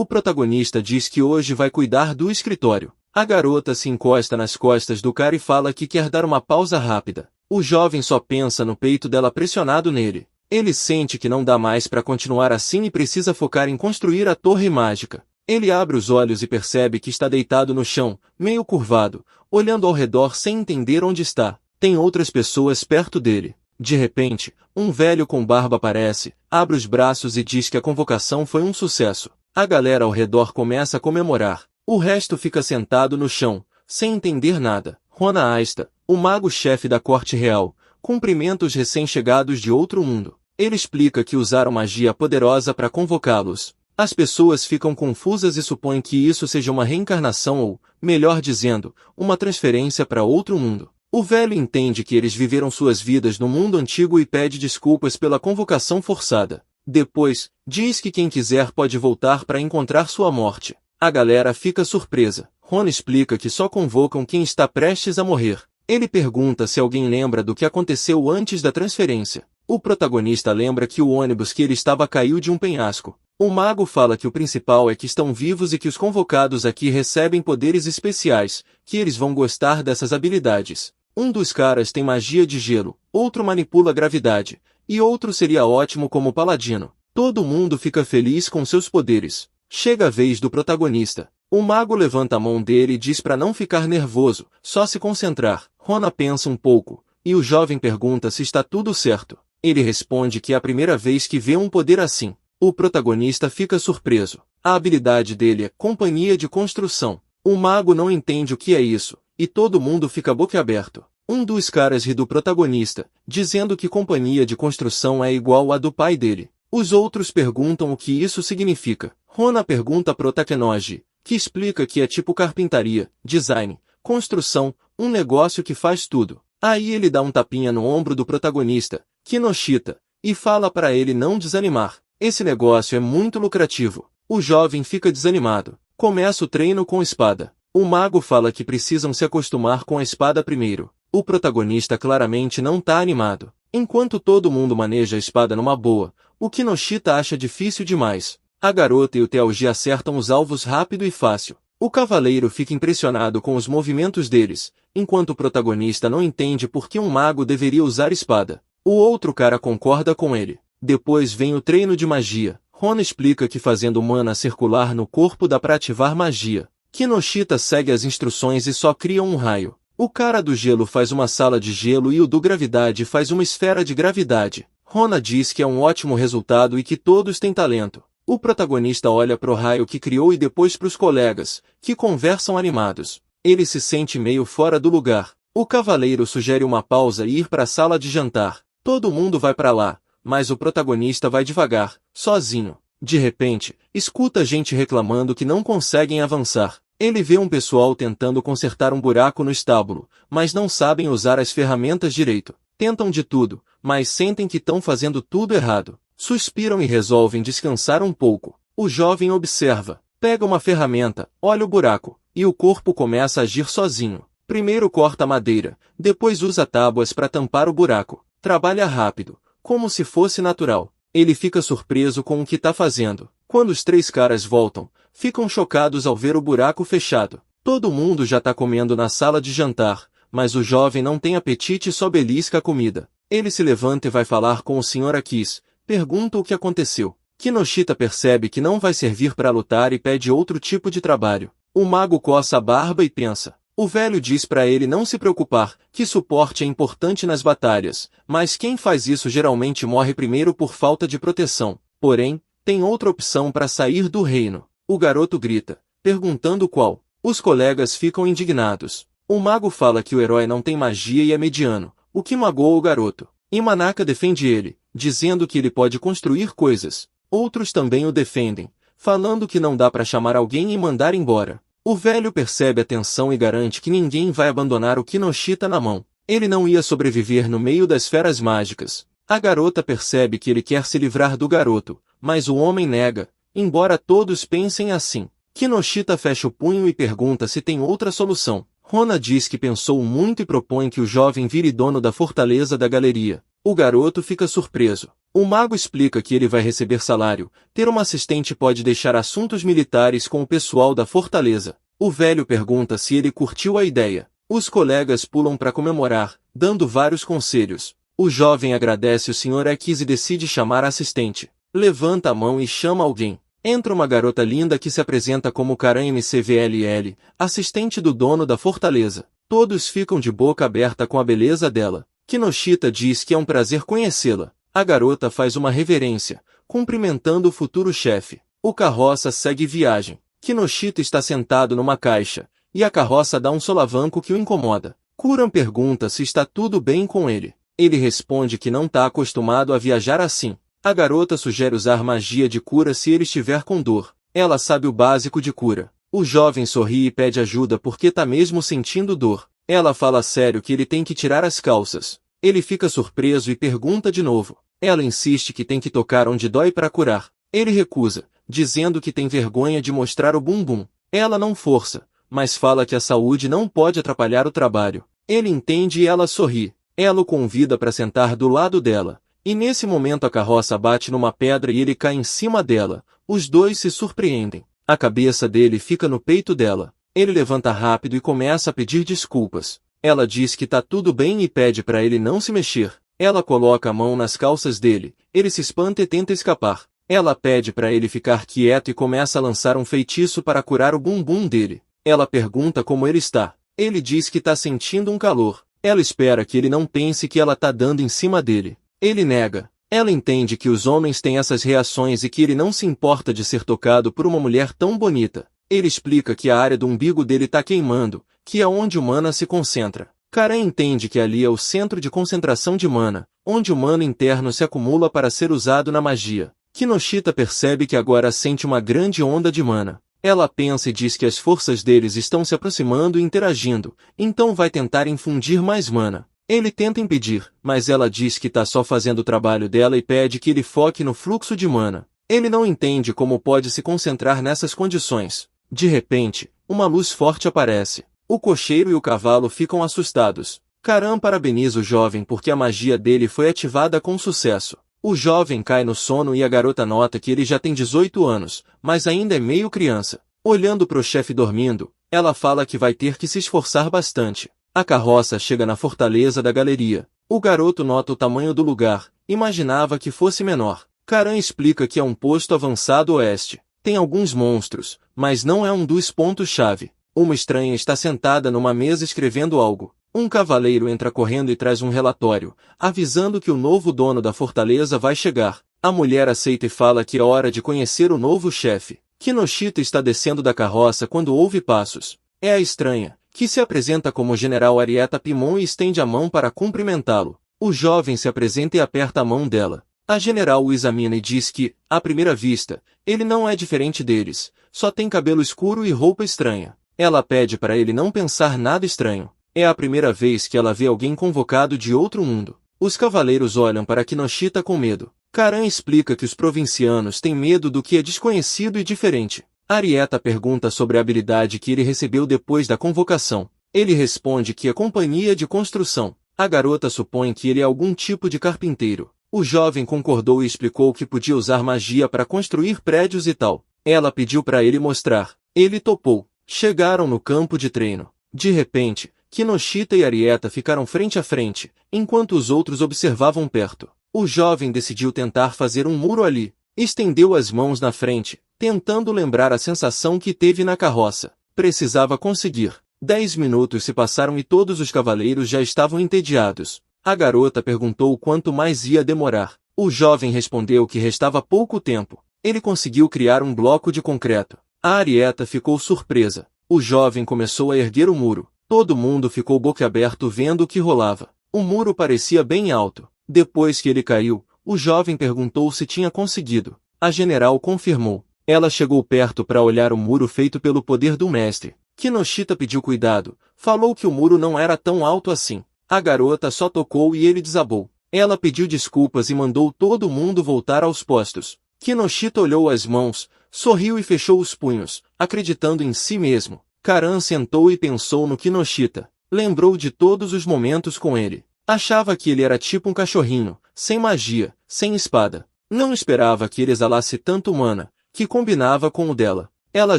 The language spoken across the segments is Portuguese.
O protagonista diz que hoje vai cuidar do escritório. A garota se encosta nas costas do cara e fala que quer dar uma pausa rápida. O jovem só pensa no peito dela pressionado nele. Ele sente que não dá mais para continuar assim e precisa focar em construir a torre mágica. Ele abre os olhos e percebe que está deitado no chão, meio curvado, olhando ao redor sem entender onde está. Tem outras pessoas perto dele. De repente, um velho com barba aparece, abre os braços e diz que a convocação foi um sucesso. A galera ao redor começa a comemorar. O resto fica sentado no chão, sem entender nada. Rona Asta, o mago-chefe da corte real, cumprimenta os recém-chegados de outro mundo. Ele explica que usaram magia poderosa para convocá-los. As pessoas ficam confusas e supõem que isso seja uma reencarnação ou, melhor dizendo, uma transferência para outro mundo. O velho entende que eles viveram suas vidas no mundo antigo e pede desculpas pela convocação forçada. Depois, diz que quem quiser pode voltar para encontrar sua morte. A galera fica surpresa. Ron explica que só convocam quem está prestes a morrer. Ele pergunta se alguém lembra do que aconteceu antes da transferência. O protagonista lembra que o ônibus que ele estava caiu de um penhasco. O mago fala que o principal é que estão vivos e que os convocados aqui recebem poderes especiais, que eles vão gostar dessas habilidades. Um dos caras tem magia de gelo, outro manipula a gravidade, e outro seria ótimo como paladino. Todo mundo fica feliz com seus poderes. Chega a vez do protagonista. O mago levanta a mão dele e diz para não ficar nervoso, só se concentrar. Rona pensa um pouco, e o jovem pergunta se está tudo certo. Ele responde que é a primeira vez que vê um poder assim. O protagonista fica surpreso. A habilidade dele é companhia de construção. O mago não entende o que é isso, e todo mundo fica boquiaberto. Um dos caras ri do protagonista, dizendo que companhia de construção é igual à do pai dele. Os outros perguntam o que isso significa. Rona pergunta pro Takenoji, que explica que é tipo carpintaria, design, construção, um negócio que faz tudo. Aí ele dá um tapinha no ombro do protagonista, Kinoshita, e fala para ele não desanimar. Esse negócio é muito lucrativo. O jovem fica desanimado. Começa o treino com espada. O mago fala que precisam se acostumar com a espada primeiro. O protagonista claramente não tá animado. Enquanto todo mundo maneja a espada numa boa, o Kinoshita acha difícil demais. A garota e o Tealji acertam os alvos rápido e fácil. O cavaleiro fica impressionado com os movimentos deles, enquanto o protagonista não entende por que um mago deveria usar espada. O outro cara concorda com ele. Depois vem o treino de magia. Rona explica que fazendo mana circular no corpo dá para ativar magia. Kinoshita segue as instruções e só cria um raio. O cara do gelo faz uma sala de gelo e o do gravidade faz uma esfera de gravidade. Rona diz que é um ótimo resultado e que todos têm talento. O protagonista olha pro raio que criou e depois pros colegas, que conversam animados. Ele se sente meio fora do lugar. O cavaleiro sugere uma pausa e ir para a sala de jantar. Todo mundo vai para lá, mas o protagonista vai devagar, sozinho. De repente, escuta gente reclamando que não conseguem avançar. Ele vê um pessoal tentando consertar um buraco no estábulo, mas não sabem usar as ferramentas direito. Tentam de tudo, mas sentem que estão fazendo tudo errado. Suspiram e resolvem descansar um pouco. O jovem observa, pega uma ferramenta, olha o buraco, e o corpo começa a agir sozinho. Primeiro corta a madeira, depois usa tábuas para tampar o buraco. Trabalha rápido, como se fosse natural. Ele fica surpreso com o que está fazendo. Quando os três caras voltam, ficam chocados ao ver o buraco fechado. Todo mundo já está comendo na sala de jantar, mas o jovem não tem apetite e só belisca a comida. Ele se levanta e vai falar com o Sr. Akis, pergunta o que aconteceu. Kinoshita percebe que não vai servir para lutar e pede outro tipo de trabalho. O mago coça a barba e pensa. O velho diz para ele não se preocupar, que suporte é importante nas batalhas, mas quem faz isso geralmente morre primeiro por falta de proteção. Porém, tem outra opção para sair do reino. O garoto grita, perguntando qual. Os colegas ficam indignados. O mago fala que o herói não tem magia e é mediano, o que magoa o garoto. Imanaka defende ele, dizendo que ele pode construir coisas. Outros também o defendem, falando que não dá para chamar alguém e mandar embora. O velho percebe a tensão e garante que ninguém vai abandonar o Kinoshita na mão. Ele não ia sobreviver no meio das feras mágicas. A garota percebe que ele quer se livrar do garoto, mas o homem nega, embora todos pensem assim. Kinoshita fecha o punho e pergunta se tem outra solução. Rona diz que pensou muito e propõe que o jovem vire dono da fortaleza da galeria. O garoto fica surpreso. O mago explica que ele vai receber salário, ter uma assistente pode deixar assuntos militares com o pessoal da fortaleza. O velho pergunta se ele curtiu a ideia. Os colegas pulam para comemorar, dando vários conselhos. O jovem agradece o Sr. X e decide chamar a assistente. Levanta a mão e chama alguém. Entra uma garota linda que se apresenta como Karan MCVLL, assistente do dono da fortaleza. Todos ficam de boca aberta com a beleza dela. Kinoshita diz que é um prazer conhecê-la. A garota faz uma reverência, cumprimentando o futuro chefe. O carroça segue viagem. Kinoshita está sentado numa caixa, e a carroça dá um solavanco que o incomoda. Kuran pergunta se está tudo bem com ele. Ele responde que não está acostumado a viajar assim. A garota sugere usar magia de cura se ele estiver com dor. Ela sabe o básico de cura. O jovem sorri e pede ajuda porque tá mesmo sentindo dor. Ela fala sério que ele tem que tirar as calças. Ele fica surpreso e pergunta de novo. Ela insiste que tem que tocar onde dói para curar. Ele recusa, dizendo que tem vergonha de mostrar o bumbum. Ela não força, mas fala que a saúde não pode atrapalhar o trabalho. Ele entende e ela sorri. Ela o convida para sentar do lado dela. E nesse momento a carroça bate numa pedra e ele cai em cima dela. Os dois se surpreendem. A cabeça dele fica no peito dela. Ele levanta rápido e começa a pedir desculpas. Ela diz que tá tudo bem e pede para ele não se mexer. Ela coloca a mão nas calças dele. Ele se espanta e tenta escapar. Ela pede para ele ficar quieto e começa a lançar um feitiço para curar o bumbum dele. Ela pergunta como ele está. Ele diz que tá sentindo um calor. Ela espera que ele não pense que ela tá dando em cima dele. Ele nega. Ela entende que os homens têm essas reações e que ele não se importa de ser tocado por uma mulher tão bonita. Ele explica que a área do umbigo dele tá queimando, que é onde o mana se concentra. Karan entende que ali é o centro de concentração de mana, onde o mana interno se acumula para ser usado na magia. Kinoshita percebe que agora sente uma grande onda de mana. Ela pensa e diz que as forças deles estão se aproximando e interagindo, então vai tentar infundir mais mana. Ele tenta impedir, mas ela diz que tá só fazendo o trabalho dela e pede que ele foque no fluxo de mana. Ele não entende como pode se concentrar nessas condições. De repente, uma luz forte aparece. O cocheiro e o cavalo ficam assustados. Karan parabeniza o jovem porque a magia dele foi ativada com sucesso. O jovem cai no sono e a garota nota que ele já tem 18 anos, mas ainda é meio criança. Olhando pro chefe dormindo, ela fala que vai ter que se esforçar bastante. A carroça chega na fortaleza da galeria. O garoto nota o tamanho do lugar, imaginava que fosse menor. Karan explica que é um posto avançado oeste. Tem alguns monstros, mas não é um dos pontos-chave. Uma estranha está sentada numa mesa escrevendo algo. Um cavaleiro entra correndo e traz um relatório, avisando que o novo dono da fortaleza vai chegar. A mulher aceita e fala que é hora de conhecer o novo chefe. Kinoshita está descendo da carroça quando ouve passos. É a estranha, que se apresenta como General Arieta Pimon e estende a mão para cumprimentá-lo. O jovem se apresenta e aperta a mão dela. A general o examina e diz que, à primeira vista, ele não é diferente deles, só tem cabelo escuro e roupa estranha. Ela pede para ele não pensar nada estranho. É a primeira vez que ela vê alguém convocado de outro mundo. Os cavaleiros olham para Kinoshita com medo. Karan explica que os provincianos têm medo do que é desconhecido e diferente. Arieta pergunta sobre a habilidade que ele recebeu depois da convocação. Ele responde que é companhia de construção. A garota supõe que ele é algum tipo de carpinteiro. O jovem concordou e explicou que podia usar magia para construir prédios e tal. Ela pediu para ele mostrar. Ele topou. Chegaram no campo de treino. De repente, Kinoshita e Arieta ficaram frente a frente, enquanto os outros observavam perto. O jovem decidiu tentar fazer um muro ali. Estendeu as mãos na frente, tentando lembrar a sensação que teve na carroça. Precisava conseguir. 10 minutos se passaram e todos os cavaleiros já estavam entediados. A garota perguntou quanto mais ia demorar. O jovem respondeu que restava pouco tempo. Ele conseguiu criar um bloco de concreto. A Arieta ficou surpresa. O jovem começou a erguer o muro. Todo mundo ficou boquiaberto vendo o que rolava. O muro parecia bem alto. Depois que ele caiu, o jovem perguntou se tinha conseguido. A general confirmou. Ela chegou perto para olhar o muro feito pelo poder do mestre. Kinoshita pediu cuidado. Falou que o muro não era tão alto assim. A garota só tocou e ele desabou. Ela pediu desculpas e mandou todo mundo voltar aos postos. Kinoshita olhou as mãos, sorriu e fechou os punhos, acreditando em si mesmo. Karan sentou e pensou no Kinoshita. Lembrou de todos os momentos com ele. Achava que ele era tipo um cachorrinho, sem magia, sem espada. Não esperava que ele exalasse tanto mana, que combinava com o dela. Ela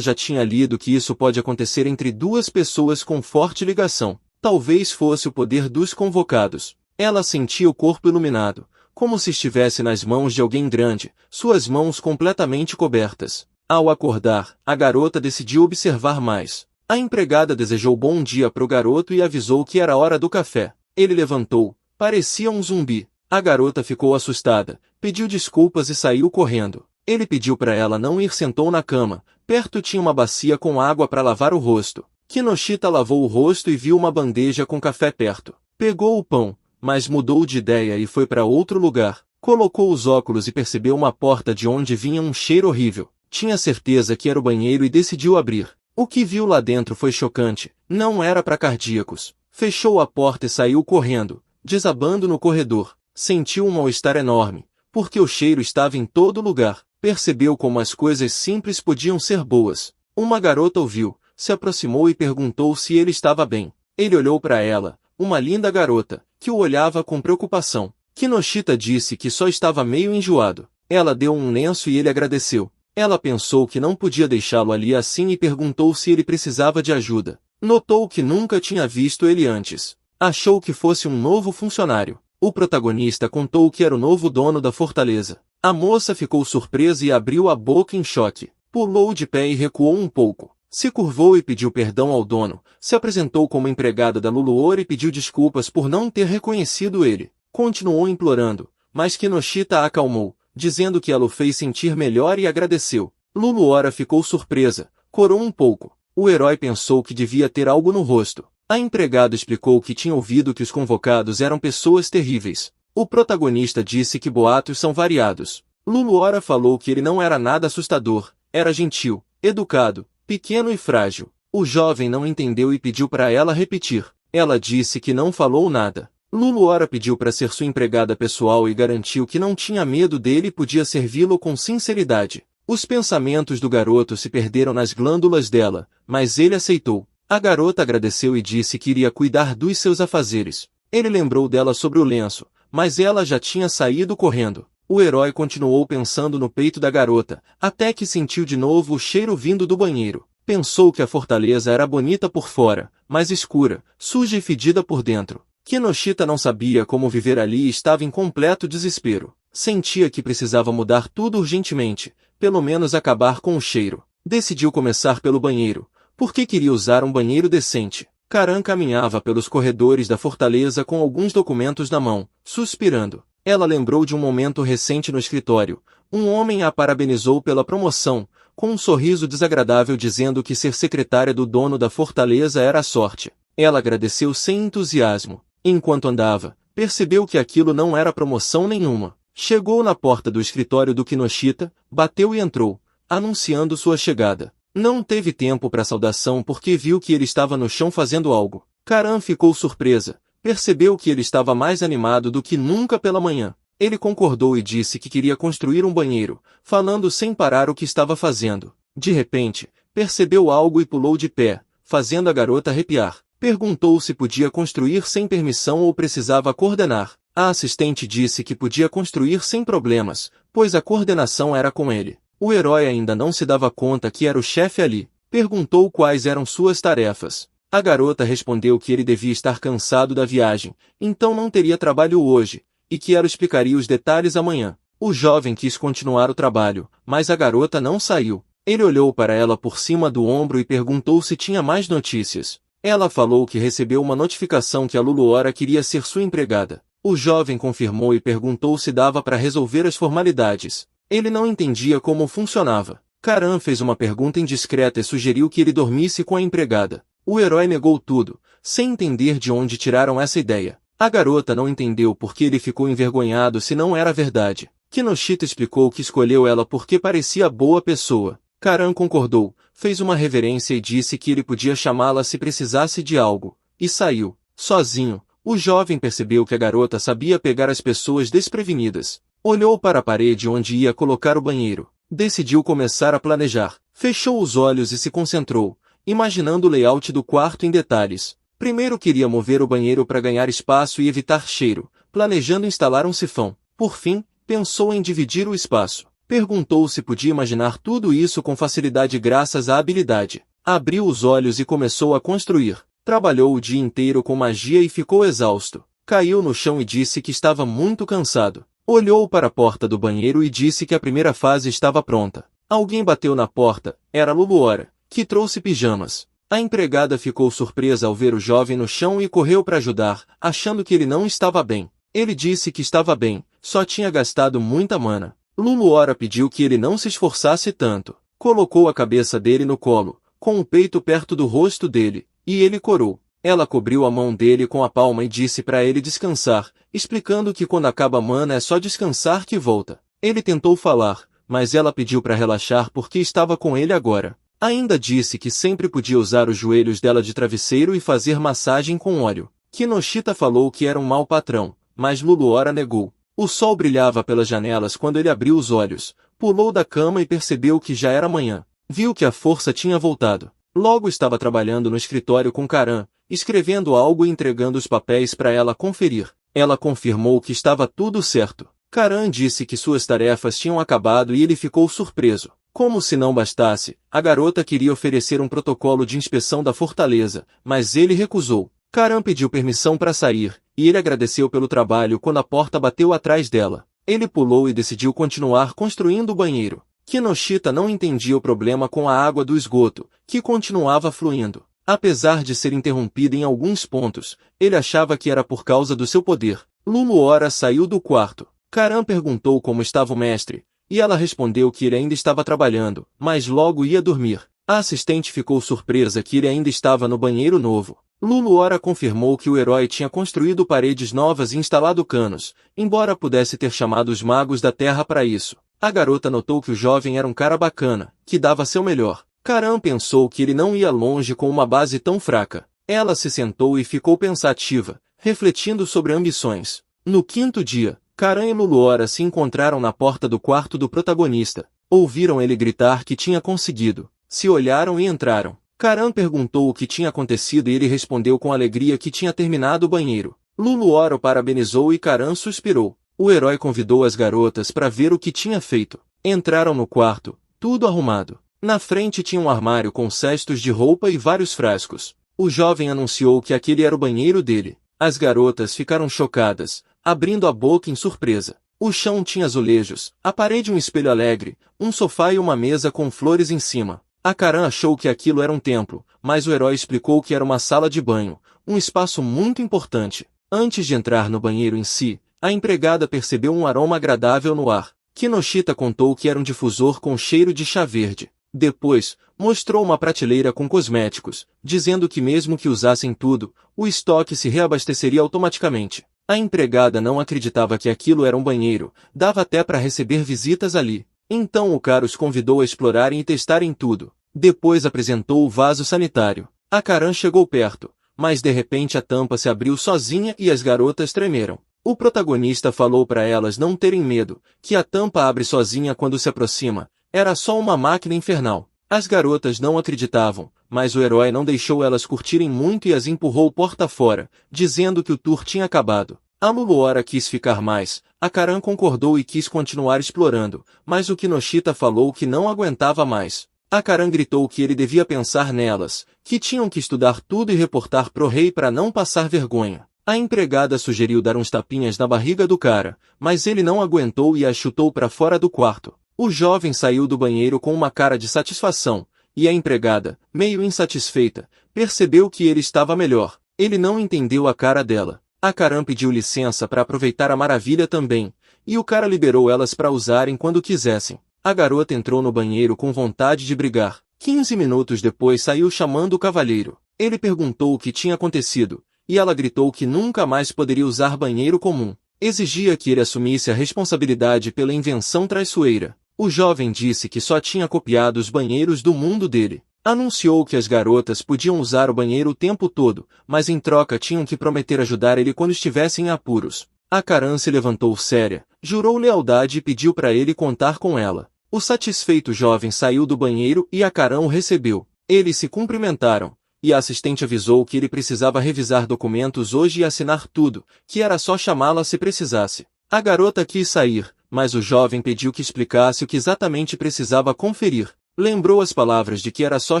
já tinha lido que isso pode acontecer entre duas pessoas com forte ligação. Talvez fosse o poder dos convocados. Ela sentia o corpo iluminado, como se estivesse nas mãos de alguém grande, suas mãos completamente cobertas. Ao acordar, a garota decidiu observar mais. A empregada desejou bom dia para o garoto e avisou que era hora do café. Ele levantou, parecia um zumbi. A garota ficou assustada, pediu desculpas e saiu correndo. Ele pediu para ela não ir, sentou na cama. Perto tinha uma bacia com água para lavar o rosto. Kinoshita lavou o rosto e viu uma bandeja com café perto. Pegou o pão, mas mudou de ideia e foi para outro lugar. Colocou os óculos e percebeu uma porta de onde vinha um cheiro horrível. Tinha certeza que era o banheiro e decidiu abrir. O que viu lá dentro foi chocante. Não era para cardíacos. Fechou a porta e saiu correndo, desabando no corredor. Sentiu um mal-estar enorme, porque o cheiro estava em todo lugar. Percebeu como as coisas simples podiam ser boas. Uma garota ouviu, se aproximou e perguntou se ele estava bem. Ele olhou para ela, uma linda garota, que o olhava com preocupação. Kinoshita disse que só estava meio enjoado. Ela deu um lenço e ele agradeceu. Ela pensou que não podia deixá-lo ali assim e perguntou se ele precisava de ajuda. Notou que nunca tinha visto ele antes. Achou que fosse um novo funcionário. O protagonista contou que era o novo dono da fortaleza. A moça ficou surpresa e abriu a boca em choque. Pulou de pé e recuou um pouco. Se curvou e pediu perdão ao dono. Se apresentou como empregada da Luluora e pediu desculpas por não ter reconhecido ele. Continuou implorando, mas Kinoshita a acalmou, dizendo que ela o fez sentir melhor e agradeceu. Luluora ficou surpresa, corou um pouco. O herói pensou que devia ter algo no rosto. A empregada explicou que tinha ouvido que os convocados eram pessoas terríveis. O protagonista disse que boatos são variados. Luluora falou que ele não era nada assustador, era gentil, educado, pequeno e frágil. O jovem não entendeu e pediu para ela repetir. Ela disse que não falou nada. Luluora pediu para ser sua empregada pessoal e garantiu que não tinha medo dele e podia servi-lo com sinceridade. Os pensamentos do garoto se perderam nas glândulas dela, mas ele aceitou. A garota agradeceu e disse que iria cuidar dos seus afazeres. Ele lembrou dela sobre o lenço, mas ela já tinha saído correndo. O herói continuou pensando no peito da garota, até que sentiu de novo o cheiro vindo do banheiro. Pensou que a fortaleza era bonita por fora, mas escura, suja e fedida por dentro. Kinoshita não sabia como viver ali e estava em completo desespero. Sentia que precisava mudar tudo urgentemente, pelo menos acabar com o cheiro. Decidiu começar pelo banheiro, porque queria usar um banheiro decente. Karan caminhava pelos corredores da fortaleza com alguns documentos na mão, suspirando. Ela lembrou de um momento recente no escritório. Um homem a parabenizou pela promoção, com um sorriso desagradável dizendo que ser secretária do dono da fortaleza era a sorte. Ela agradeceu sem entusiasmo. Enquanto andava, percebeu que aquilo não era promoção nenhuma. Chegou na porta do escritório do Kinoshita, bateu e entrou, anunciando sua chegada. Não teve tempo para saudação porque viu que ele estava no chão fazendo algo. Karan ficou surpresa. Percebeu que ele estava mais animado do que nunca pela manhã. Ele concordou e disse que queria construir um banheiro, falando sem parar o que estava fazendo. De repente, percebeu algo e pulou de pé, fazendo a garota arrepiar. Perguntou se podia construir sem permissão ou precisava coordenar. A assistente disse que podia construir sem problemas, pois a coordenação era com ele. O herói ainda não se dava conta que era o chefe ali. Perguntou quais eram suas tarefas. A garota respondeu que ele devia estar cansado da viagem, então não teria trabalho hoje, e que ela explicaria os detalhes amanhã. O jovem quis continuar o trabalho, mas a garota não saiu. Ele olhou para ela por cima do ombro e perguntou se tinha mais notícias. Ela falou que recebeu uma notificação que a Luluora queria ser sua empregada. O jovem confirmou e perguntou se dava para resolver as formalidades. Ele não entendia como funcionava. Karan fez uma pergunta indiscreta e sugeriu que ele dormisse com a empregada. O herói negou tudo, sem entender de onde tiraram essa ideia. A garota não entendeu porque ele ficou envergonhado se não era verdade. Kinoshita explicou que escolheu ela porque parecia boa pessoa. Karan concordou, fez uma reverência e disse que ele podia chamá-la se precisasse de algo, e saiu. Sozinho, o jovem percebeu que a garota sabia pegar as pessoas desprevenidas. Olhou para a parede onde ia colocar o banheiro. Decidiu começar a planejar. Fechou os olhos e se concentrou, imaginando o layout do quarto em detalhes. Primeiro queria mover o banheiro para ganhar espaço e evitar cheiro, planejando instalar um sifão. Por fim, Pensou em dividir o espaço. Perguntou se podia imaginar tudo isso com facilidade graças à habilidade. Abriu os olhos e começou a construir. Trabalhou o dia inteiro com magia e ficou exausto. Caiu no chão e disse que estava muito cansado. Olhou para a porta do banheiro e disse que a primeira fase estava pronta. Alguém bateu na porta. Era Luluora, que trouxe pijamas. A empregada ficou surpresa ao ver o jovem no chão e correu para ajudar, achando que ele não estava bem. Ele disse que estava bem, só tinha gastado muita mana. Luluora pediu que ele não se esforçasse tanto. Colocou a cabeça dele no colo, com o peito perto do rosto dele, e ele corou. Ela cobriu a mão dele com a palma e disse para ele descansar, explicando que quando acaba a mana é só descansar que volta. Ele tentou falar, mas ela pediu para relaxar porque estava com ele agora. Ainda disse que sempre podia usar os joelhos dela de travesseiro e fazer massagem com óleo. Kinoshita falou que era um mau patrão, mas Luluora negou. O sol brilhava pelas janelas quando ele abriu os olhos, pulou da cama e percebeu que já era manhã. Viu que a força tinha voltado. Logo estava trabalhando no escritório com Karan, escrevendo algo e entregando os papéis para ela conferir. Ela confirmou que estava tudo certo. Karan disse que suas tarefas tinham acabado e ele ficou surpreso. Como se não bastasse, a garota queria oferecer um protocolo de inspeção da fortaleza, mas ele recusou. Karan pediu permissão para sair, e ele agradeceu pelo trabalho quando a porta bateu atrás dela. Ele pulou e decidiu continuar construindo o banheiro. Kinoshita não entendia o problema com a água do esgoto, que continuava fluindo. Apesar de ser interrompida em alguns pontos, ele achava que era por causa do seu poder. Luluora saiu do quarto. Karan perguntou como estava o mestre, e ela respondeu que ele ainda estava trabalhando, mas logo ia dormir. A assistente ficou surpresa que ele ainda estava no banheiro novo. Luluora confirmou que o herói tinha construído paredes novas e instalado canos, embora pudesse ter chamado os magos da terra para isso. A garota notou que o jovem era um cara bacana, que dava seu melhor. Karan pensou que ele não ia longe com uma base tão fraca. Ela se sentou e ficou pensativa, refletindo sobre ambições. No quinto dia, Karan e Luluora se encontraram na porta do quarto do protagonista. Ouviram ele gritar que tinha conseguido. Se olharam e entraram. Karan perguntou o que tinha acontecido e ele respondeu com alegria que tinha terminado o banheiro. Luluora o parabenizou e Karan suspirou. O herói convidou as garotas para ver o que tinha feito. Entraram no quarto, tudo arrumado. Na frente tinha um armário com cestos de roupa e vários frascos. O jovem anunciou que aquele era o banheiro dele. As garotas ficaram chocadas, abrindo a boca em surpresa. O chão tinha azulejos, a parede um espelho alegre, um sofá e uma mesa com flores em cima. A Karan achou que aquilo era um templo, mas o herói explicou que era uma sala de banho, um espaço muito importante. Antes de entrar no banheiro em si, a empregada percebeu um aroma agradável no ar. Kinoshita contou que era um difusor com cheiro de chá verde. Depois, mostrou uma prateleira com cosméticos, dizendo que mesmo que usassem tudo, o estoque se reabasteceria automaticamente. A empregada não acreditava que aquilo era um banheiro, dava até para receber visitas ali. Então o cara os convidou a explorarem e testarem tudo. Depois apresentou o vaso sanitário. A Karan chegou perto, mas de repente a tampa se abriu sozinha e as garotas tremeram. O protagonista falou para elas não terem medo, que a tampa abre sozinha quando se aproxima. Era só uma máquina infernal. As garotas não acreditavam, mas o herói não deixou elas curtirem muito e as empurrou porta fora, dizendo que o tour tinha acabado. A Luluora quis ficar mais, a Karan concordou e quis continuar explorando, mas o Kinoshita falou que não aguentava mais. A Karan gritou que ele devia pensar nelas, que tinham que estudar tudo e reportar pro rei para não passar vergonha. A empregada sugeriu dar uns tapinhas na barriga do cara, mas ele não aguentou e a chutou para fora do quarto. O jovem saiu do banheiro com uma cara de satisfação, e a empregada, meio insatisfeita, percebeu que ele estava melhor. Ele não entendeu a cara dela. A Karan pediu licença para aproveitar a maravilha também, e o cara liberou elas para usarem quando quisessem. A garota entrou no banheiro com vontade de brigar. 15 minutos depois saiu chamando o cavalheiro. Ele perguntou o que tinha acontecido, e ela gritou que nunca mais poderia usar banheiro comum. Exigia que ele assumisse a responsabilidade pela invenção traiçoeira. O jovem disse que só tinha copiado os banheiros do mundo dele. Anunciou que as garotas podiam usar o banheiro o tempo todo, mas em troca tinham que prometer ajudar ele quando estivessem em apuros. A Karan se levantou séria, jurou lealdade e pediu para ele contar com ela. O satisfeito jovem saiu do banheiro e a Karan o recebeu. Eles se cumprimentaram, e a assistente avisou que ele precisava revisar documentos hoje e assinar tudo, que era só chamá-la se precisasse. A garota quis sair, mas o jovem pediu que explicasse o que exatamente precisava conferir. Lembrou as palavras de que era só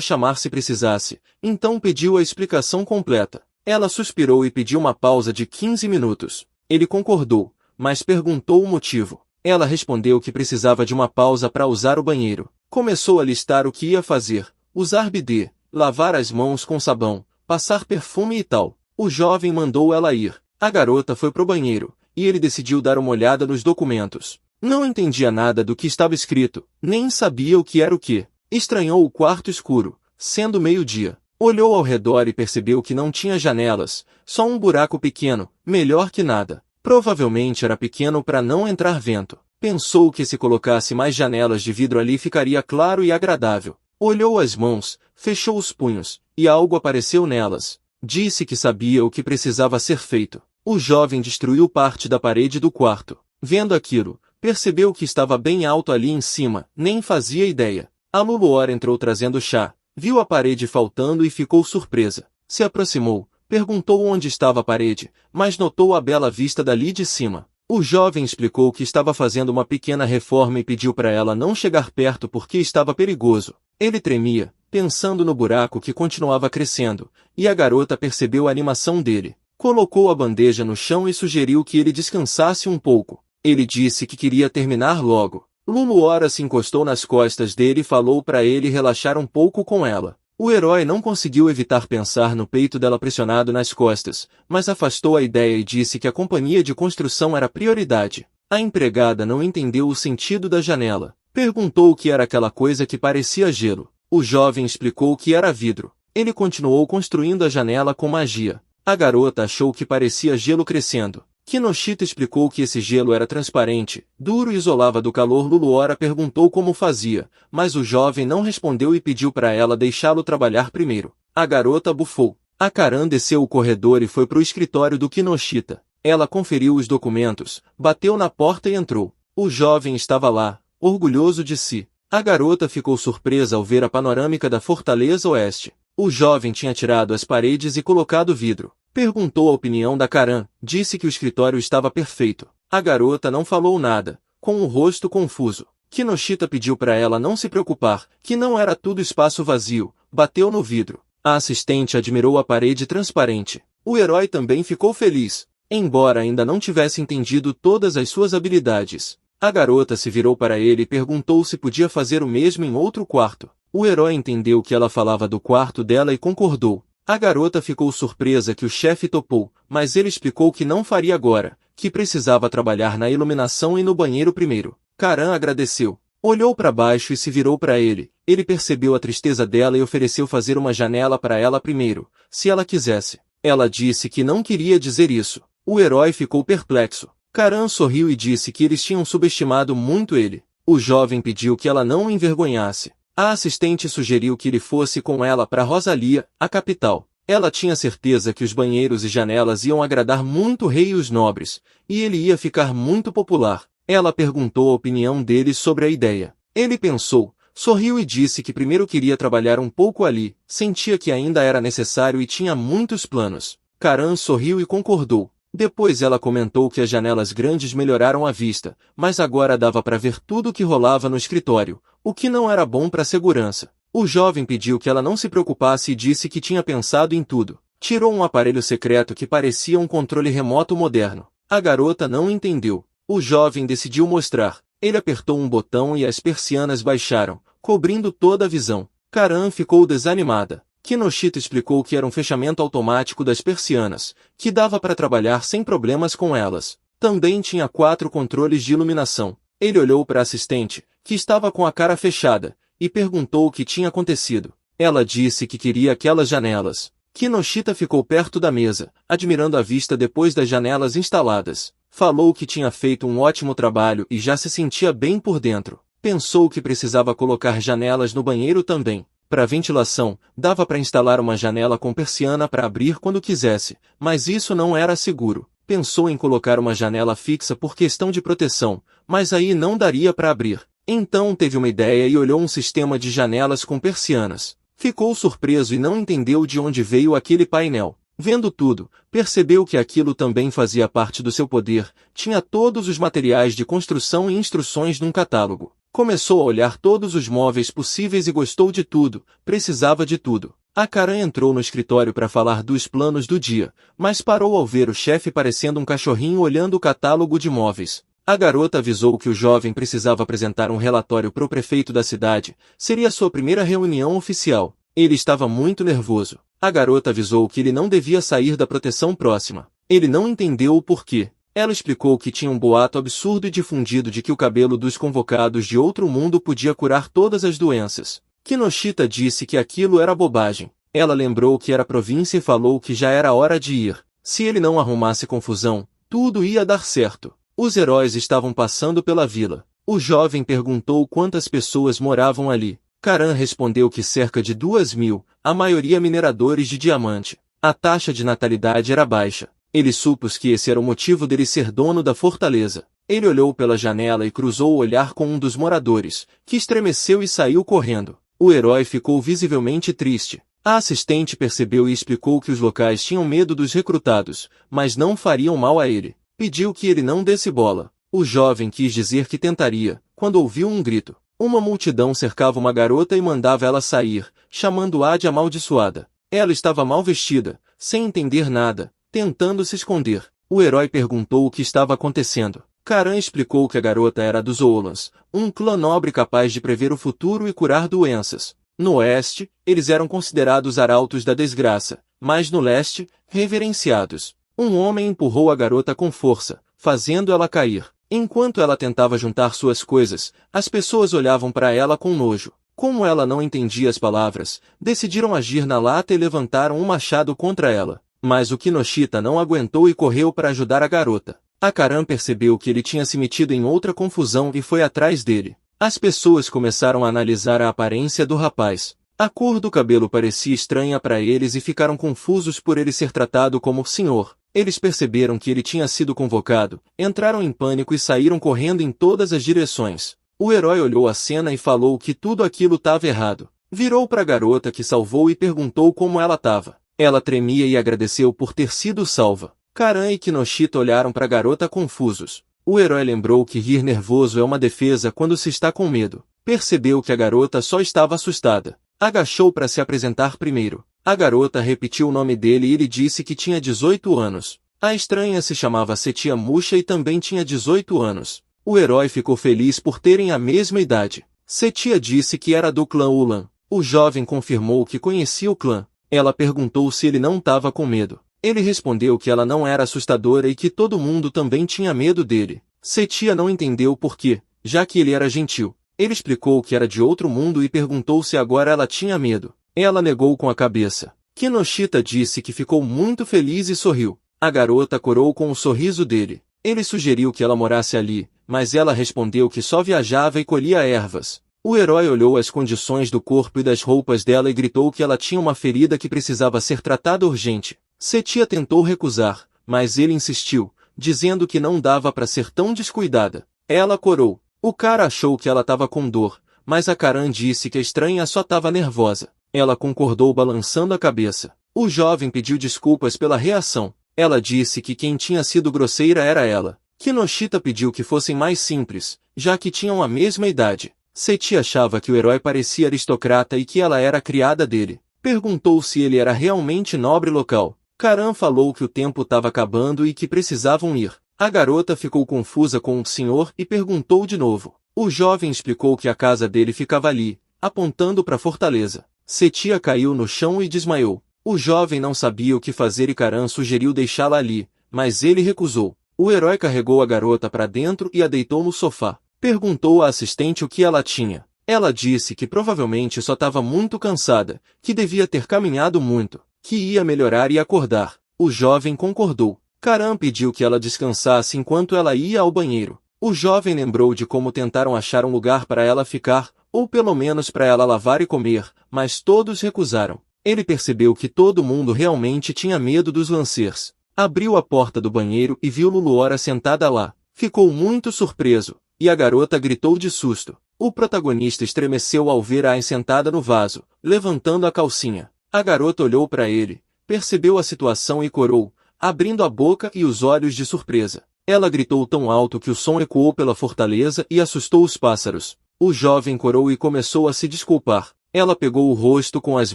chamar se precisasse, então pediu a explicação completa. Ela suspirou e pediu uma pausa de 15 minutos. Ele concordou, mas perguntou o motivo. Ela respondeu que precisava de uma pausa para usar o banheiro. Começou a listar o que ia fazer: usar bidê, lavar as mãos com sabão, passar perfume e tal. O jovem mandou ela ir. A garota foi pro banheiro, e ele decidiu dar uma olhada nos documentos. Não entendia nada do que estava escrito, nem sabia o que era o que. Estranhou o quarto escuro, sendo meio-dia. Olhou ao redor e percebeu que não tinha janelas, só um buraco pequeno, melhor que nada. Provavelmente era pequeno para não entrar vento. Pensou que se colocasse mais janelas de vidro ali ficaria claro e agradável. Olhou as mãos, fechou os punhos, e algo apareceu nelas. Disse que sabia o que precisava ser feito. O jovem destruiu parte da parede do quarto. Vendo aquilo, percebeu que estava bem alto ali em cima, nem fazia ideia. A Luluora entrou trazendo chá, viu a parede faltando e ficou surpresa. Se aproximou, perguntou onde estava a parede, mas notou a bela vista dali de cima. O jovem explicou que estava fazendo uma pequena reforma e pediu para ela não chegar perto porque estava perigoso. Ele tremia, pensando no buraco que continuava crescendo, e a garota percebeu a animação dele. Colocou a bandeja no chão e sugeriu que ele descansasse um pouco. Ele disse que queria terminar logo. Luluora se encostou nas costas dele e falou para ele relaxar um pouco com ela. O herói não conseguiu evitar pensar no peito dela pressionado nas costas, mas afastou a ideia e disse que a companhia de construção era prioridade. A empregada não entendeu o sentido da janela. Perguntou o que era aquela coisa que parecia gelo. O jovem explicou que era vidro. Ele continuou construindo a janela com magia. A garota achou que parecia gelo crescendo. Kinoshita explicou que esse gelo era transparente, duro e isolava do calor. Luluora perguntou como fazia, mas o jovem não respondeu e pediu para ela deixá-lo trabalhar primeiro. A garota bufou. A Karan desceu o corredor e foi para o escritório do Kinoshita. Ela conferiu os documentos, bateu na porta e entrou. O jovem estava lá, orgulhoso de si. A garota ficou surpresa ao ver a panorâmica da Fortaleza Oeste. O jovem tinha tirado as paredes e colocado vidro. Perguntou a opinião da Karan, disse que o escritório estava perfeito. A garota não falou nada, com o rosto confuso. Kinoshita pediu para ela não se preocupar, que não era tudo espaço vazio, bateu no vidro. A assistente admirou a parede transparente. O herói também ficou feliz, embora ainda não tivesse entendido todas as suas habilidades. A garota se virou para ele e perguntou se podia fazer o mesmo em outro quarto. O herói entendeu que ela falava do quarto dela e concordou. A garota ficou surpresa que o chefe topou, mas ele explicou que não faria agora, que precisava trabalhar na iluminação e no banheiro primeiro. Karan agradeceu. Olhou para baixo e se virou para ele. Ele percebeu a tristeza dela e ofereceu fazer uma janela para ela primeiro, se ela quisesse. Ela disse que não queria dizer isso. O herói ficou perplexo. Karan sorriu e disse que eles tinham subestimado muito ele. O jovem pediu que ela não o envergonhasse. A assistente sugeriu que ele fosse com ela para Rosalia, a capital. Ela tinha certeza que os banheiros e janelas iam agradar muito o rei e os nobres, e ele ia ficar muito popular. Ela perguntou a opinião dele sobre a ideia. Ele pensou, sorriu e disse que primeiro queria trabalhar um pouco ali, sentia que ainda era necessário e tinha muitos planos. Karan sorriu e concordou. Depois ela comentou que as janelas grandes melhoraram a vista, mas agora dava para ver tudo o que rolava no escritório, o que não era bom para a segurança. O jovem pediu que ela não se preocupasse e disse que tinha pensado em tudo. Tirou um aparelho secreto que parecia um controle remoto moderno. A garota não entendeu. O jovem decidiu mostrar. Ele apertou um botão e as persianas baixaram, cobrindo toda a visão. Karan ficou desanimada. Kinoshita explicou que era um fechamento automático das persianas, que dava para trabalhar sem problemas com elas. Também tinha 4 controles de iluminação. Ele olhou para a assistente, que estava com a cara fechada, e perguntou o que tinha acontecido. Ela disse que queria aquelas janelas. Kinoshita ficou perto da mesa, admirando a vista depois das janelas instaladas. Falou que tinha feito um ótimo trabalho e já se sentia bem por dentro. Pensou que precisava colocar janelas no banheiro também. Para ventilação, dava para instalar uma janela com persiana para abrir quando quisesse, mas isso não era seguro. Pensou em colocar uma janela fixa por questão de proteção, mas aí não daria para abrir. Então teve uma ideia e olhou um sistema de janelas com persianas. Ficou surpreso e não entendeu de onde veio aquele painel. Vendo tudo, percebeu que aquilo também fazia parte do seu poder, tinha todos os materiais de construção e instruções num catálogo. Começou a olhar todos os móveis possíveis e gostou de tudo, precisava de tudo. A Karan entrou no escritório para falar dos planos do dia, mas parou ao ver o chefe parecendo um cachorrinho olhando o catálogo de móveis. A garota avisou que o jovem precisava apresentar um relatório para o prefeito da cidade, seria sua primeira reunião oficial. Ele estava muito nervoso. A garota avisou que ele não devia sair da proteção próxima. Ele não entendeu o porquê. Ela explicou que tinha um boato absurdo e difundido de que o cabelo dos convocados de outro mundo podia curar todas as doenças. Kinoshita disse que aquilo era bobagem. Ela lembrou que era província e falou que já era hora de ir. Se ele não arrumasse confusão, tudo ia dar certo. Os heróis estavam passando pela vila. O jovem perguntou quantas pessoas moravam ali. Karan respondeu que cerca de 2.000, a maioria mineradores de diamante. A taxa de natalidade era baixa. Ele supôs que esse era o motivo dele ser dono da fortaleza. Ele olhou pela janela e cruzou o olhar com um dos moradores, que estremeceu e saiu correndo. O herói ficou visivelmente triste. A assistente percebeu e explicou que os locais tinham medo dos recrutados, mas não fariam mal a ele. Pediu que ele não desse bola. O jovem quis dizer que tentaria, quando ouviu um grito. Uma multidão cercava uma garota e mandava ela sair, chamando-a de amaldiçoada. Ela estava mal vestida, sem entender nada, tentando se esconder. O herói perguntou o que estava acontecendo. Karan explicou que a garota era dos Oolans, um clã nobre capaz de prever o futuro e curar doenças. No oeste, eles eram considerados arautos da desgraça, mas no leste, reverenciados. Um homem empurrou a garota com força, fazendo ela cair. Enquanto ela tentava juntar suas coisas, as pessoas olhavam para ela com nojo. Como ela não entendia as palavras, decidiram agir na lata e levantaram um machado contra ela. Mas o Kinoshita não aguentou e correu para ajudar a garota. A Karan percebeu que ele tinha se metido em outra confusão e foi atrás dele. As pessoas começaram a analisar a aparência do rapaz. A cor do cabelo parecia estranha para eles e ficaram confusos por ele ser tratado como senhor. Eles perceberam que ele tinha sido convocado, entraram em pânico e saíram correndo em todas as direções. O herói olhou a cena e falou que tudo aquilo estava errado. Virou para a garota que salvou e perguntou como ela estava. Ela tremia e agradeceu por ter sido salva. Karan e Kinoshita olharam para a garota confusos. O herói lembrou que rir nervoso é uma defesa quando se está com medo. Percebeu que a garota só estava assustada. Agachou para se apresentar primeiro. A garota repetiu o nome dele e ele disse que tinha 18 anos. A estranha se chamava Setia Musha e também tinha 18 anos. O herói ficou feliz por terem a mesma idade. Setia disse que era do clã Ulan. O jovem confirmou que conhecia o clã. Ela perguntou se ele não estava com medo. Ele respondeu que ela não era assustadora e que todo mundo também tinha medo dele. Setia não entendeu por quê, já que ele era gentil. Ele explicou que era de outro mundo e perguntou se agora ela tinha medo. Ela negou com a cabeça. Kinoshita disse que ficou muito feliz e sorriu. A garota corou com o sorriso dele. Ele sugeriu que ela morasse ali, mas ela respondeu que só viajava e colhia ervas. O herói olhou as condições do corpo e das roupas dela e gritou que ela tinha uma ferida que precisava ser tratada urgente. Setia tentou recusar, mas ele insistiu, dizendo que não dava para ser tão descuidada. Ela corou. O cara achou que ela estava com dor, mas a Karan disse que a estranha só estava nervosa. Ela concordou balançando a cabeça. O jovem pediu desculpas pela reação. Ela disse que quem tinha sido grosseira era ela. Kinoshita pediu que fossem mais simples, já que tinham a mesma idade. Setia achava que o herói parecia aristocrata e que ela era a criada dele. Perguntou se ele era realmente nobre local. Karan falou que o tempo estava acabando e que precisavam ir. A garota ficou confusa com o senhor e perguntou de novo. O jovem explicou que a casa dele ficava ali, apontando para a fortaleza. Setia caiu no chão e desmaiou. O jovem não sabia o que fazer e Karan sugeriu deixá-la ali, mas ele recusou. O herói carregou a garota para dentro e a deitou no sofá. Perguntou à assistente o que ela tinha. Ela disse que provavelmente só estava muito cansada, que devia ter caminhado muito, que ia melhorar e acordar. O jovem concordou. Karan pediu que ela descansasse enquanto ela ia ao banheiro. O jovem lembrou de como tentaram achar um lugar para ela ficar, ou pelo menos para ela lavar e comer, mas todos recusaram. Ele percebeu que todo mundo realmente tinha medo dos Lancers. Abriu a porta do banheiro e viu Luluora sentada lá. Ficou muito surpreso, e a garota gritou de susto. O protagonista estremeceu ao ver a sentada no vaso, levantando a calcinha. A garota olhou para ele, percebeu a situação e corou, abrindo a boca e os olhos de surpresa. Ela gritou tão alto que o som ecoou pela fortaleza e assustou os pássaros. O jovem corou e começou a se desculpar. Ela pegou o rosto com as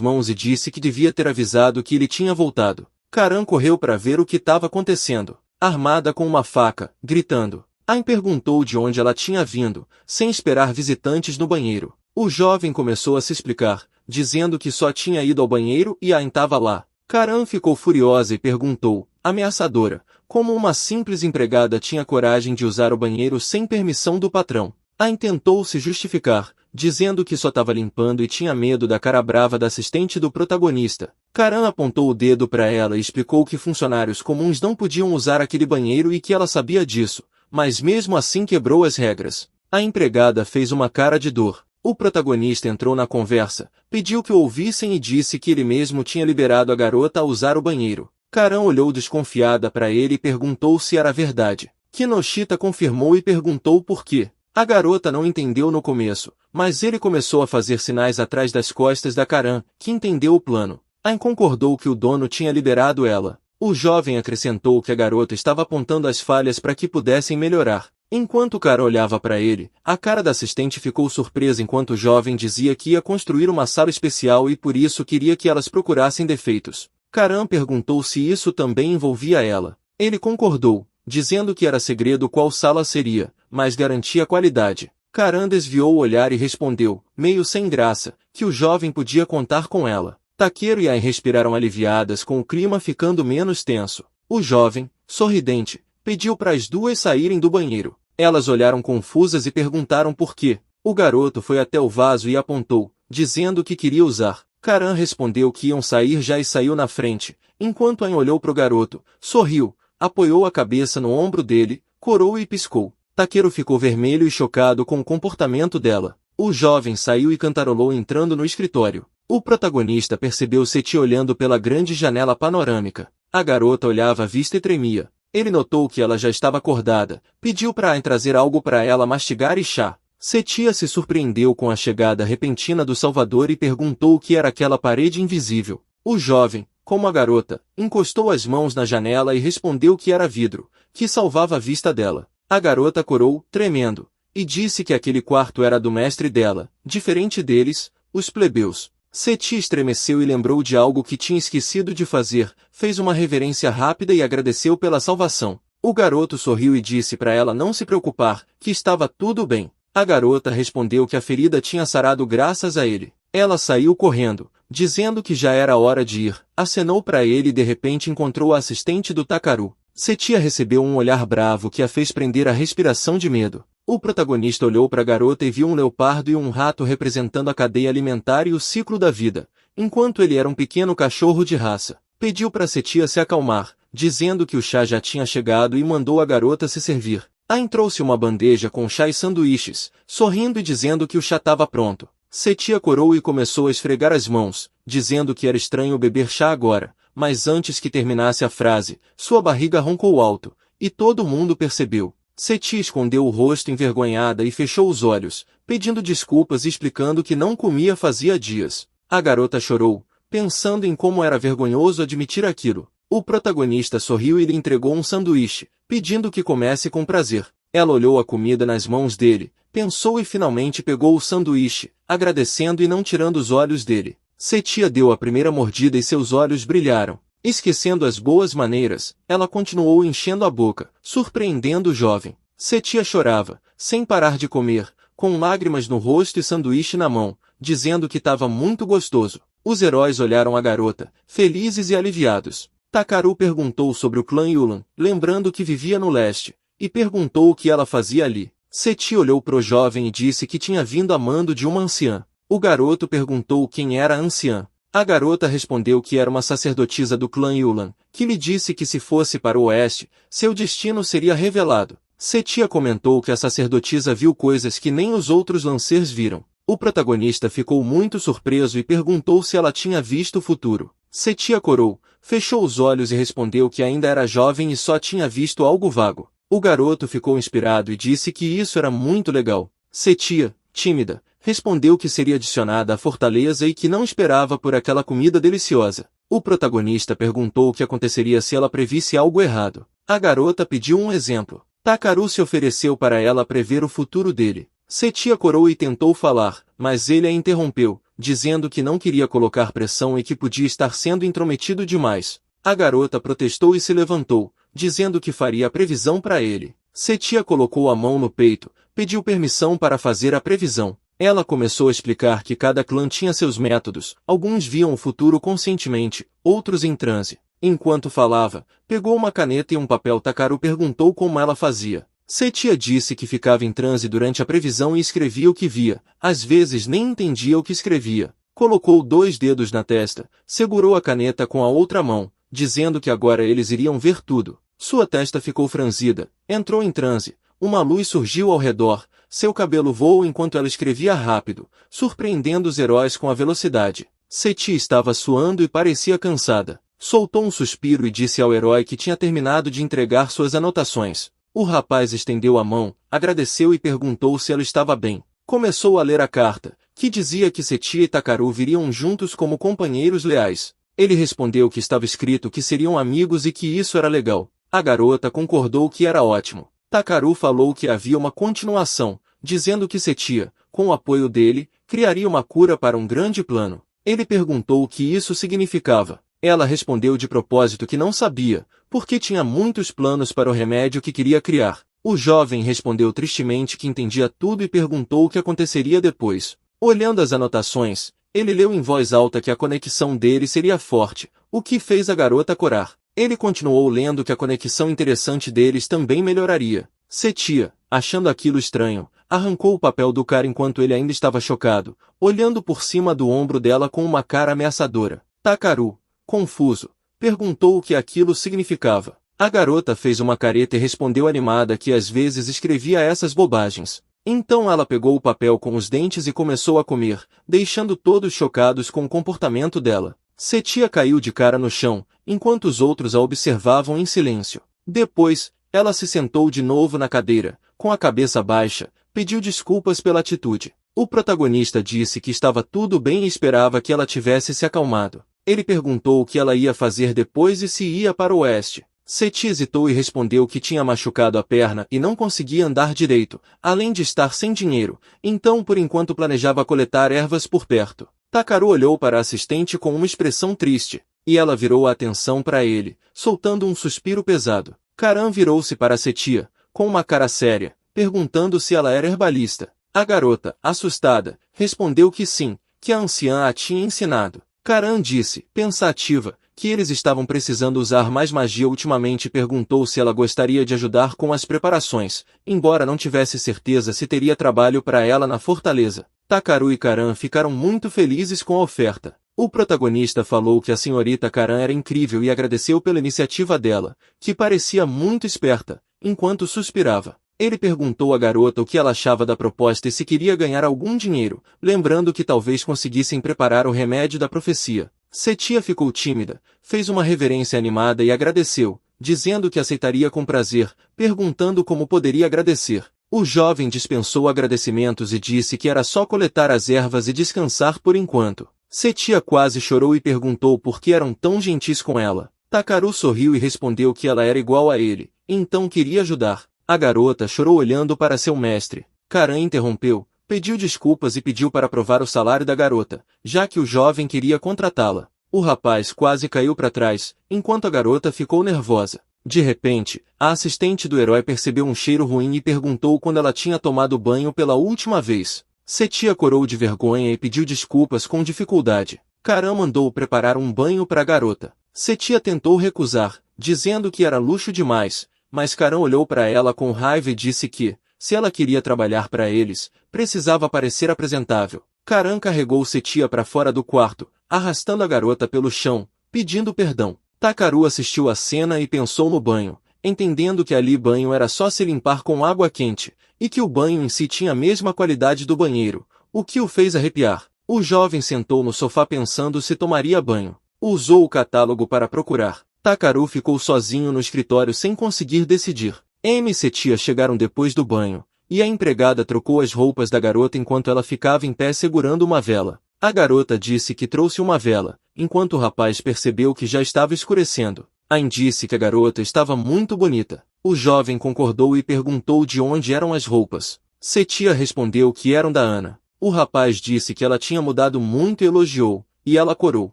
mãos e disse que devia ter avisado que ele tinha voltado. Karan correu para ver o que estava acontecendo, armada com uma faca, gritando. Ain perguntou de onde ela tinha vindo, sem esperar visitantes no banheiro. O jovem começou a se explicar, dizendo que só tinha ido ao banheiro e Ain estava lá. Karan ficou furiosa e perguntou, ameaçadora, como uma simples empregada tinha coragem de usar o banheiro sem permissão do patrão. Ain tentou se justificar, dizendo que só estava limpando e tinha medo da cara brava da assistente do protagonista. Karan apontou o dedo para ela e explicou que funcionários comuns não podiam usar aquele banheiro e que ela sabia disso, mas mesmo assim quebrou as regras. A empregada fez uma cara de dor. O protagonista entrou na conversa, pediu que o ouvissem e disse que ele mesmo tinha liberado a garota a usar o banheiro. Karan olhou desconfiada para ele e perguntou se era verdade. Kinoshita confirmou e perguntou por quê. A garota não entendeu no começo, mas ele começou a fazer sinais atrás das costas da Karan, que entendeu o plano. Ain concordou que o dono tinha liberado ela. O jovem acrescentou que a garota estava apontando as falhas para que pudessem melhorar. Enquanto Karan olhava para ele, a cara da assistente ficou surpresa enquanto o jovem dizia que ia construir uma sala especial e por isso queria que elas procurassem defeitos. Karan perguntou se isso também envolvia ela. Ele concordou, dizendo que era segredo qual sala seria, mas garantia qualidade. Karan desviou o olhar e respondeu, meio sem graça, que o jovem podia contar com ela. Takeru e Ain respiraram aliviadas com o clima ficando menos tenso. O jovem, sorridente, pediu para as duas saírem do banheiro. Elas olharam confusas e perguntaram por quê. O garoto foi até o vaso e apontou, dizendo que queria usar. Karan respondeu que iam sair já e saiu na frente, enquanto Ain olhou para o garoto, sorriu, apoiou a cabeça no ombro dele, corou e piscou. Takeru ficou vermelho e chocado com o comportamento dela. O jovem saiu e cantarolou entrando no escritório. O protagonista percebeu Seti olhando pela grande janela panorâmica. A garota olhava à vista e tremia. Ele notou que ela já estava acordada, pediu para Ain trazer algo para ela mastigar e chá. Setia se surpreendeu com a chegada repentina do Salvador e perguntou o que era aquela parede invisível. O jovem, como a garota, encostou as mãos na janela e respondeu que era vidro, que salvava a vista dela. A garota corou, tremendo, e disse que aquele quarto era do mestre dela, diferente deles, os plebeus. Seti estremeceu e lembrou de algo que tinha esquecido de fazer, fez uma reverência rápida e agradeceu pela salvação. O garoto sorriu e disse para ela não se preocupar, que estava tudo bem. A garota respondeu que a ferida tinha sarado graças a ele. Ela saiu correndo, dizendo que já era hora de ir, acenou para ele e de repente encontrou a assistente do Takaru. Setia recebeu um olhar bravo que a fez prender a respiração de medo. O protagonista olhou para a garota e viu um leopardo e um rato representando a cadeia alimentar e o ciclo da vida, enquanto ele era um pequeno cachorro de raça. Pediu para Setia se acalmar, dizendo que o chá já tinha chegado e mandou a garota se servir. Ain trouxe uma bandeja com chá e sanduíches, sorrindo e dizendo que o chá estava pronto. Setia corou e começou a esfregar as mãos, dizendo que era estranho beber chá agora, mas antes que terminasse a frase, sua barriga roncou alto, e todo mundo percebeu. Setia escondeu o rosto envergonhada e fechou os olhos, pedindo desculpas e explicando que não comia fazia dias. A garota chorou, pensando em como era vergonhoso admitir aquilo. O protagonista sorriu e lhe entregou um sanduíche, pedindo que comesse com prazer. Ela olhou a comida nas mãos dele, pensou e finalmente pegou o sanduíche, agradecendo e não tirando os olhos dele. Setia deu a primeira mordida e seus olhos brilharam. Esquecendo as boas maneiras, ela continuou enchendo a boca, surpreendendo o jovem. Setia chorava, sem parar de comer, com lágrimas no rosto e sanduíche na mão, dizendo que estava muito gostoso. Os heróis olharam a garota, felizes e aliviados. Takaru perguntou sobre o clã Yulan, lembrando que vivia no leste, e perguntou o que ela fazia ali. Setia olhou pro jovem e disse que tinha vindo a mando de uma anciã. O garoto perguntou quem era a anciã. A garota respondeu que era uma sacerdotisa do clã Yulan, que lhe disse que se fosse para o oeste, seu destino seria revelado. Setia comentou que a sacerdotisa viu coisas que nem os outros lancers viram. O protagonista ficou muito surpreso e perguntou se ela tinha visto o futuro. Setia corou, fechou os olhos e respondeu que ainda era jovem e só tinha visto algo vago. O garoto ficou inspirado e disse que isso era muito legal. Setia, tímida, respondeu que seria adicionada à fortaleza e que não esperava por aquela comida deliciosa. O protagonista perguntou o que aconteceria se ela previsse algo errado. A garota pediu um exemplo. Takaru se ofereceu para ela prever o futuro dele. Setia corou e tentou falar, mas ele a interrompeu, dizendo que não queria colocar pressão e que podia estar sendo intrometido demais. A garota protestou e se levantou, dizendo que faria a previsão para ele. Setia colocou a mão no peito, pediu permissão para fazer a previsão. Ela começou a explicar que cada clã tinha seus métodos, alguns viam o futuro conscientemente, outros em transe. Enquanto falava, pegou uma caneta e um papel. Takaru perguntou como ela fazia. Setia disse que ficava em transe durante a previsão e escrevia o que via, às vezes nem entendia o que escrevia. Colocou 2 dedos na testa, segurou a caneta com a outra mão, dizendo que agora eles iriam ver tudo. Sua testa ficou franzida, entrou em transe, uma luz surgiu ao redor, seu cabelo voou enquanto ela escrevia rápido, surpreendendo os heróis com a velocidade. Setia estava suando e parecia cansada. Soltou um suspiro e disse ao herói que tinha terminado de entregar suas anotações. O rapaz estendeu a mão, agradeceu e perguntou se ela estava bem. Começou a ler a carta, que dizia que Setia e Takaru viriam juntos como companheiros leais. Ele respondeu que estava escrito que seriam amigos e que isso era legal. A garota concordou que era ótimo. Takaru falou que havia uma continuação, dizendo que Setia, com o apoio dele, criaria uma cura para um grande plano. Ele perguntou o que isso significava. Ela respondeu de propósito que não sabia, porque tinha muitos planos para o remédio que queria criar. O jovem respondeu tristemente que entendia tudo e perguntou o que aconteceria depois. Olhando as anotações, ele leu em voz alta que a conexão dele seria forte, o que fez a garota corar. Ele continuou lendo que a conexão interessante deles também melhoraria. Setia, achando aquilo estranho, arrancou o papel do cara enquanto ele ainda estava chocado, olhando por cima do ombro dela com uma cara ameaçadora. Takaru, confuso, perguntou o que aquilo significava. A garota fez uma careta e respondeu animada que às vezes escrevia essas bobagens. Então ela pegou o papel com os dentes e começou a comer, deixando todos chocados com o comportamento dela. Setia caiu de cara no chão, enquanto os outros a observavam em silêncio. Depois, ela se sentou de novo na cadeira, com a cabeça baixa, pediu desculpas pela atitude. O protagonista disse que estava tudo bem e esperava que ela tivesse se acalmado. Ele perguntou o que ela ia fazer depois e se ia para o oeste. Setia hesitou e respondeu que tinha machucado a perna e não conseguia andar direito, além de estar sem dinheiro, então por enquanto planejava coletar ervas por perto. Takaru olhou para a assistente com uma expressão triste, e ela virou a atenção para ele, soltando um suspiro pesado. Karan virou-se para Setia, com uma cara séria, perguntando se ela era herbalista. A garota, assustada, respondeu que sim, que a anciã a tinha ensinado. Karan disse, pensativa, que eles estavam precisando usar mais magia ultimamente e perguntou se ela gostaria de ajudar com as preparações, embora não tivesse certeza se teria trabalho para ela na fortaleza. Takaru e Karan ficaram muito felizes com a oferta. O protagonista falou que a senhorita Karan era incrível e agradeceu pela iniciativa dela, que parecia muito esperta, enquanto suspirava. Ele perguntou à garota o que ela achava da proposta e se queria ganhar algum dinheiro, lembrando que talvez conseguissem preparar o remédio da profecia. Setia ficou tímida, fez uma reverência animada e agradeceu, dizendo que aceitaria com prazer, perguntando como poderia agradecer. O jovem dispensou agradecimentos e disse que era só coletar as ervas e descansar por enquanto. Setia quase chorou e perguntou por que eram tão gentis com ela. Takaru sorriu e respondeu que ela era igual a ele, então queria ajudar. A garota chorou olhando para seu mestre. Karan interrompeu, pediu desculpas e pediu para provar o salário da garota, já que o jovem queria contratá-la. O rapaz quase caiu para trás, enquanto a garota ficou nervosa. De repente, a assistente do herói percebeu um cheiro ruim e perguntou quando ela tinha tomado banho pela última vez. Setia corou de vergonha e pediu desculpas com dificuldade. Karan mandou preparar um banho para a garota. Setia tentou recusar, dizendo que era luxo demais, mas Karan olhou para ela com raiva e disse que, se ela queria trabalhar para eles, precisava parecer apresentável. Karan carregou Setia para fora do quarto, arrastando a garota pelo chão, pedindo perdão. Takaru assistiu à cena e pensou no banho, entendendo que ali banho era só se limpar com água quente, e que o banho em si tinha a mesma qualidade do banheiro, o que o fez arrepiar. O jovem sentou no sofá pensando se tomaria banho. Usou o catálogo para procurar. Takaru ficou sozinho no escritório sem conseguir decidir. Amy e Setia chegaram depois do banho, e a empregada trocou as roupas da garota enquanto ela ficava em pé segurando uma vela. A garota disse que trouxe uma vela, enquanto o rapaz percebeu que já estava escurecendo. Ain disse que a garota estava muito bonita. O jovem concordou e perguntou de onde eram as roupas. Setia respondeu que eram da Ana. O rapaz disse que ela tinha mudado muito e elogiou, e ela corou.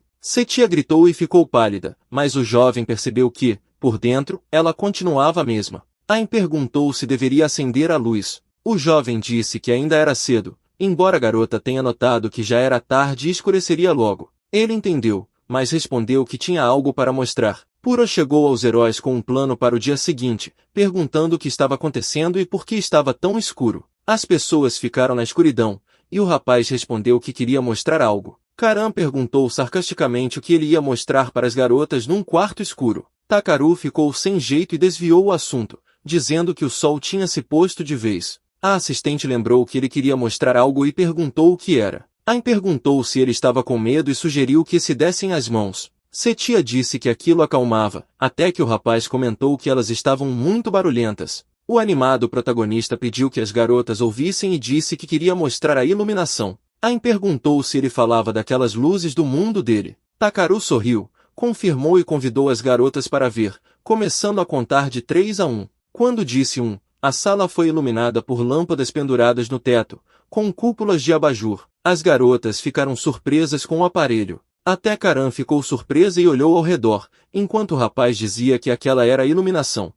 Setia gritou e ficou pálida, mas o jovem percebeu que, por dentro, ela continuava a mesma. Ain perguntou se deveria acender a luz. O jovem disse que ainda era cedo, embora a garota tenha notado que já era tarde e escureceria logo. Ele entendeu, mas respondeu que tinha algo para mostrar. Puro chegou aos heróis com um plano para o dia seguinte, perguntando o que estava acontecendo e por que estava tão escuro. As pessoas ficaram na escuridão, e o rapaz respondeu que queria mostrar algo. Karan perguntou sarcasticamente o que ele ia mostrar para as garotas num quarto escuro. Takaru ficou sem jeito e desviou o assunto, dizendo que o sol tinha se posto de vez. A assistente lembrou que ele queria mostrar algo e perguntou o que era. Ain perguntou se ele estava com medo e sugeriu que se dessem as mãos. Setia disse que aquilo acalmava, até que o rapaz comentou que elas estavam muito barulhentas. O animado protagonista pediu que as garotas ouvissem e disse que queria mostrar a iluminação. Ain perguntou se ele falava daquelas luzes do mundo dele. Takaru sorriu, confirmou e convidou as garotas para ver, começando a contar de 3 a 1. Quando disse 1, a sala foi iluminada por lâmpadas penduradas no teto, com cúpulas de abajur. As garotas ficaram surpresas com o aparelho. Até Karan ficou surpresa e olhou ao redor, enquanto o rapaz dizia que aquela era a iluminação.